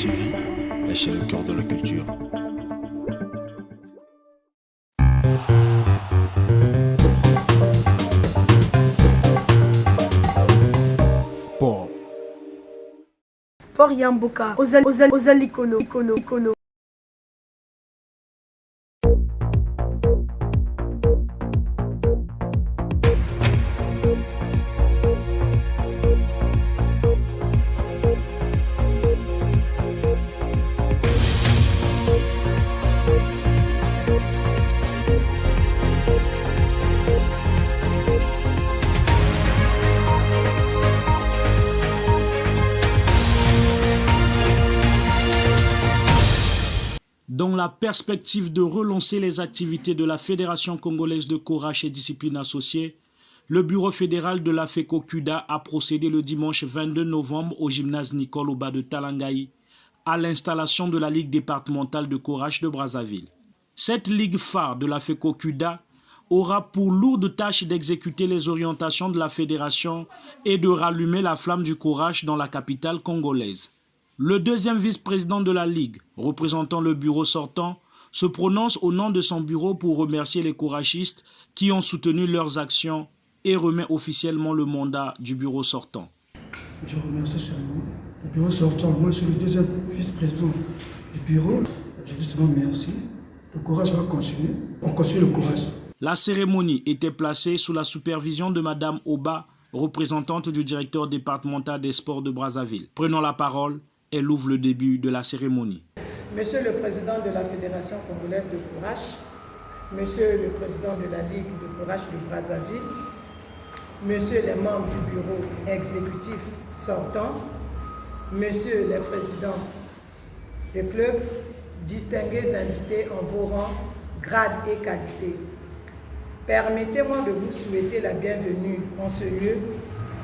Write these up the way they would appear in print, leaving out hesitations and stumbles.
TV, la chaîne au cœur de la culture. Sport. Sport Yamboka, Ozal Ikono. Dans la perspective de relancer les activités de la Fédération congolaise de courage et discipline associée, le bureau fédéral de la FECOCUDA a procédé le dimanche 22 novembre au gymnase Nicole Oba de Talangaï à l'installation de la Ligue départementale de courage de Brazzaville. Cette ligue phare de la FECOCUDA aura pour lourde tâche d'exécuter les orientations de la fédération et de rallumer la flamme du courage dans la capitale congolaise. Le deuxième vice-président de la Ligue, représentant le bureau sortant, se prononce au nom de son bureau pour remercier les couragistes qui ont soutenu leurs actions et remet officiellement le mandat du bureau sortant. Je remercie seulement le bureau sortant. Moi, je suis le deuxième vice-président du bureau. Je dis seulement merci. Le courage va continuer. On continue le courage. La cérémonie était placée sous la supervision de Madame Oba, représentante du directeur départemental des sports de Brazzaville. Prenant la parole, elle ouvre le début de la cérémonie. Monsieur le Président de la Fédération congolaise de courage, Monsieur le Président de la Ligue de courage de Brazzaville, Monsieur les membres du bureau exécutif sortant, Monsieur les présidents des clubs, distingués invités en vos rangs, grades et qualités. Permettez-moi de vous souhaiter la bienvenue en ce lieu,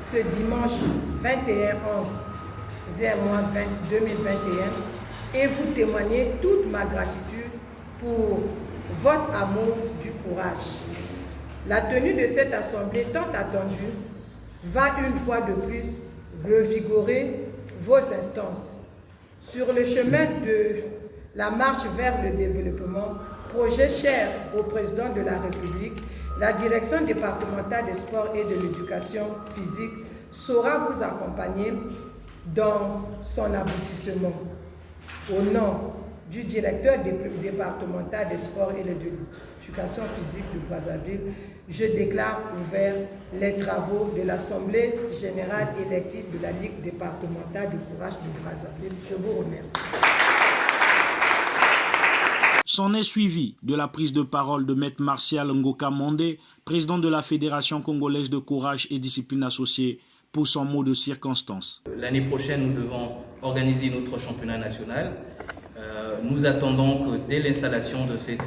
ce dimanche 21/11/2021 et vous témoigner toute ma gratitude pour votre amour du courage. La tenue de cette assemblée tant attendue va une fois de plus revigorer vos instances. Sur le chemin de la marche vers le développement, projet cher au président de la République, la direction départementale des sports et de l'éducation physique saura vous accompagner dans son aboutissement. Au nom du directeur départemental des sports et de l'éducation physique de Brazzaville, je déclare ouvert les travaux de l'Assemblée générale élective de la Ligue départementale du courage de Brazzaville. Je vous remercie. S'en est suivi de la prise de parole de Maître Martial Ngoka Mondé, président de la Fédération congolaise de courage et discipline associée, pour son mot de circonstance. L'année prochaine, nous devons organiser notre championnat national. Nous attendons que dès l'installation de cette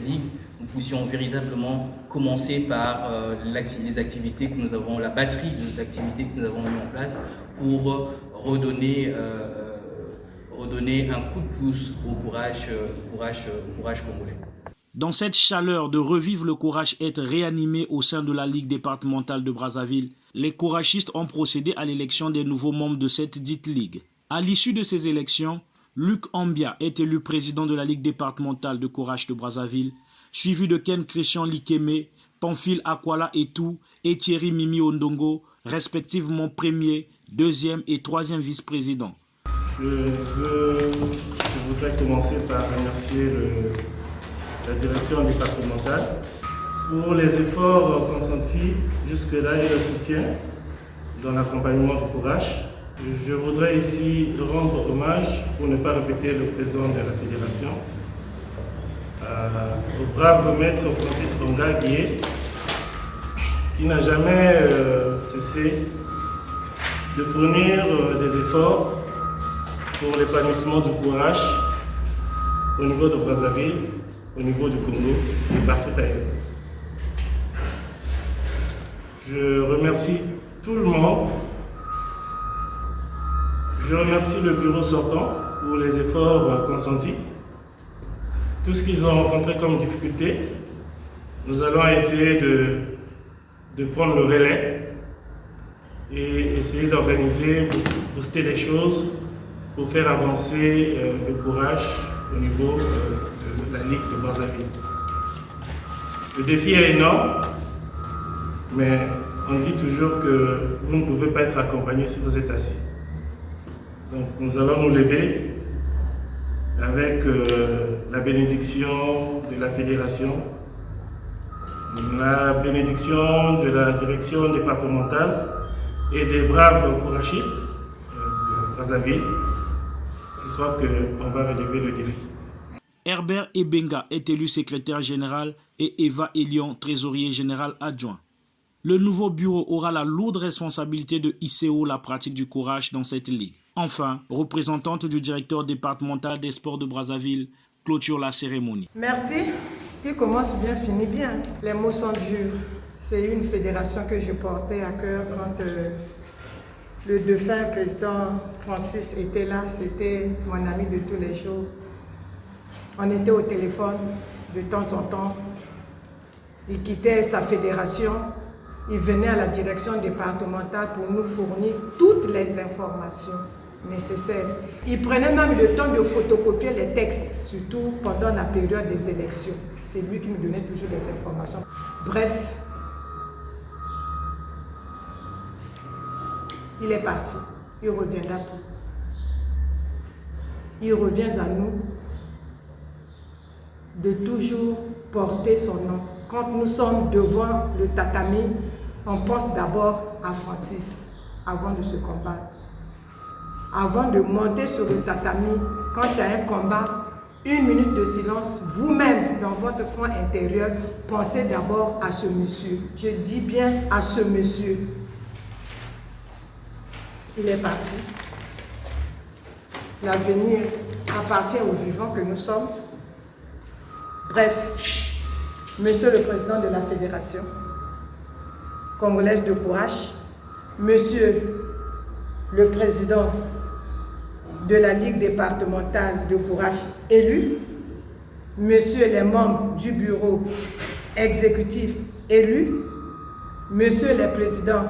ligue, nous puissions véritablement commencer par les activités que nous avons, la batterie d'activités que nous avons mis en place pour redonner un coup de pouce au courage congolais. Dans cette chaleur de revivre le courage être réanimé au sein de la Ligue départementale de Brazzaville, les couragistes ont procédé à l'élection des nouveaux membres de cette dite ligue. À l'issue de ces élections, Luc Ambia est élu président de la Ligue départementale de courage de Brazzaville, suivi de Ken Christian Likeme, Pamphile Akwala Etou et Thierry Mimi Ondongo, respectivement premier, deuxième et troisième vice-président. Je voudrais commencer par remercier la direction départementale pour les efforts consentis jusque-là et le soutien dans l'accompagnement du courage. Je voudrais ici rendre hommage, pour ne pas répéter le président de la fédération, au brave maître Francis Bonga Guié, qui n'a jamais cessé de fournir des efforts pour l'épanouissement du courage au niveau de Brazzaville, au niveau du Congo et partout ailleurs. Je remercie tout le monde. Je remercie le bureau sortant pour les efforts consentis. Tout ce qu'ils ont rencontré comme difficulté, nous allons essayer de prendre le relais et essayer d'organiser, booster les choses pour faire avancer le courage au niveau de la Ligue de Brazzaville. Le défi est énorme, mais on dit toujours que vous ne pouvez pas être accompagné si vous êtes assis. Donc nous allons nous lever avec la bénédiction de la fédération, la bénédiction de la direction départementale et des braves couragistes de Brazzaville. Je crois qu'on va relever le défi. Herbert Ebenga est élu secrétaire général et Eva Elion, trésorier général adjoint. Le nouveau bureau aura la lourde responsabilité de hisser haut la pratique du courage dans cette ligue. Enfin, représentante du directeur départemental des sports de Brazzaville, clôture la cérémonie. Merci. Qui commence bien finit bien. Les mots sont durs. C'est une fédération que je portais à cœur quand le défunt président Francis était là. C'était mon ami de tous les jours. On était au téléphone de temps en temps. Il quittait sa fédération. Il venait à la direction départementale pour nous fournir toutes les informations nécessaires. Il prenait même le temps de photocopier les textes, surtout pendant la période des élections. C'est lui qui nous donnait toujours les informations. Bref, il est parti. Il reviendra plus. Il revient à nous de toujours porter son nom. Quand nous sommes devant le tatami, on pense d'abord à Francis avant de se combattre. Avant de monter sur le tatami, quand il y a un combat, 1 minute de silence, vous-même, dans votre fond intérieur, pensez d'abord à ce monsieur. Je dis bien à ce monsieur. Il est parti. L'avenir appartient aux vivants que nous sommes. Bref, Monsieur le Président de la Fédération congolaise de courage, Monsieur le Président de la Ligue départementale de courage élu, Monsieur les membres du bureau exécutif élu, Monsieur les présidents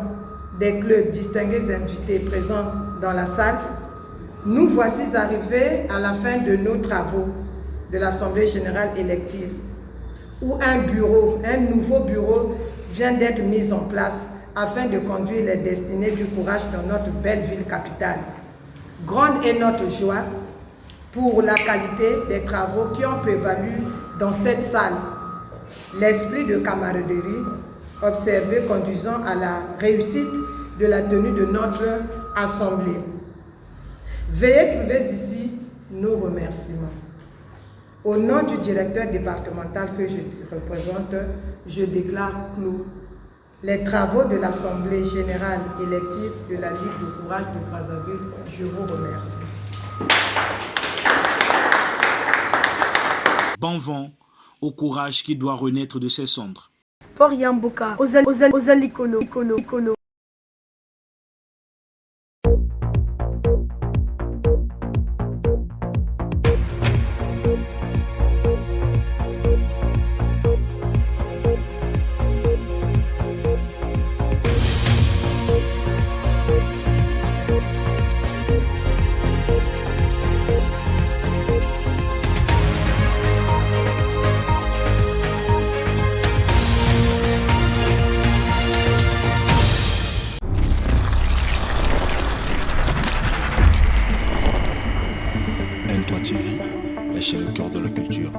des clubs distingués invités présents dans la salle, nous voici arrivés à la fin de nos travaux de l'Assemblée générale élective, où un nouveau bureau vient d'être mis en place afin de conduire les destinées du courage dans notre belle ville capitale. Grande est notre joie pour la qualité des travaux qui ont prévalu dans cette salle. L'esprit de camaraderie observé conduisant à la réussite de la tenue de notre assemblée. Veuillez trouver ici nos remerciements. Au nom du directeur départemental que je représente, je déclare clos les travaux de l'Assemblée générale élective de la Ligue de courage de Brazzaville. Je vous remercie. Bon vent au courage qui doit renaître de ses cendres. Sport Yamboka, Ozal Ikono. N3 TV, la chaîne au cœur de la culture.